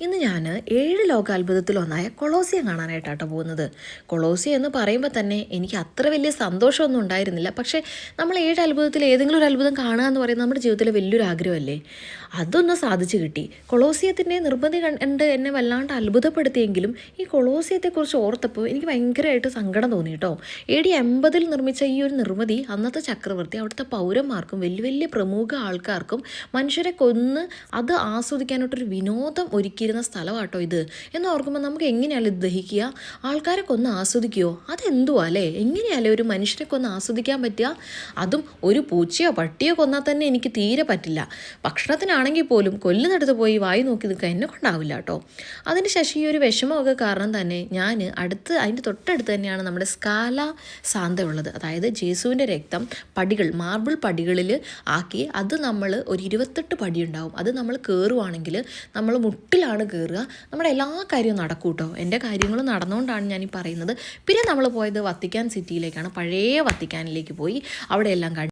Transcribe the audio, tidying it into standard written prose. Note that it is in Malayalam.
ഇന്ന് ഞാൻ 7 ലോകാത്ഭുതത്തിലൊന്നായ കൊളോസിയം കാണാനായിട്ടാട്ടോ പോകുന്നത്. കൊളോസിയം എന്ന് പറയുമ്പോൾ തന്നെ എനിക്ക് അത്ര വലിയ സന്തോഷമൊന്നും ഉണ്ടായിരുന്നില്ല. പക്ഷേ നമ്മൾ 7 അത്ഭുതത്തിൽ ഏതെങ്കിലും ഒരു അത്ഭുതം കാണുക എന്ന് പറയുന്നത് നമ്മുടെ ജീവിതത്തിലെ വലിയൊരു ആഗ്രഹമല്ലേ. അതൊന്ന് സാധിച്ചു കിട്ടി. കൊളോസിയത്തിൻ്റെ നിർമ്മിതി കണ്ട് എന്നെ വല്ലാണ്ട് അത്ഭുതപ്പെടുത്തിയെങ്കിലും ഈ കൊളോസിയത്തെക്കുറിച്ച് ഓർത്തപ്പോൾ എനിക്ക് ഭയങ്കരമായിട്ട് സങ്കടം തോന്നി കേട്ടോ. AD 80 നിർമ്മിച്ച ഈ ഒരു നിർമ്മിതി അന്നത്തെ ചക്രവർത്തി അവിടുത്തെ പൗരന്മാർക്കും വലിയ വലിയ പ്രമുഖ ആൾക്കാർക്കും മനുഷ്യരെ കൊന്ന് അത് ആസ്വദിക്കാനായിട്ടൊരു വിനോദം ഒരുക്കിയിരുന്ന സ്ഥലമാട്ടോ ഇത് എന്ന് ഓർക്കുമ്പോൾ നമുക്ക് എങ്ങനെയല്ലേ ഇത് ദഹിക്കുക? ആൾക്കാരെ കൊന്ന് ആസ്വദിക്കുകയോ? അതെന്തുവാ അല്ലേ? എങ്ങനെയല്ലേ ഒരു മനുഷ്യരെ കൊന്ന് ആസ്വദിക്കാൻ പറ്റുക? അതും ഒരു പൂച്ചയോ പട്ടിയോ കൊന്നാൽ തന്നെ എനിക്ക് തീരെ പറ്റില്ല. ഭക്ഷണത്തിനാണെങ്കിൽ പോലും കൊല്ലുന്നിടത്ത് പോയി വായി നോക്കി നിൽക്കാൻ എന്നെ കൊണ്ടാവില്ല കേട്ടോ. അതിന് ശേഷം ഈ ഒരു വിഷമമൊക്കെ കാരണം തന്നെ ഞാൻ അതിൻ്റെ തൊട്ടടുത്ത് തന്നെയാണ് നമ്മുടെ സ്കാല സാന്ത ഉള്ളത്. അതായത് ജേസുവിൻ്റെ രക്തം പടികൾ മാർബിൾ പടികളിൽ ആക്കി അത് നമ്മൾ ഒരു 28 പടി ഉണ്ടാവും. അത് നമ്മൾ കയറുവാണെങ്കിൽ നമ്മൾ മുട്ടിലാണ് കയറുക. നമ്മുടെ എല്ലാ കാര്യവും നടക്കും കേട്ടോ. എൻ്റെ കാര്യങ്ങൾ നടന്നുകൊണ്ടാണ് ഞാൻ ഈ പറയുന്നത്. പിന്നെ നമ്മൾ പോയത് വത്തിക്കാൻ സിറ്റിയിലേക്കാണ്. പഴയ വത്തിക്കാനിലേക്ക് പോയി അവിടെ എല്ലാം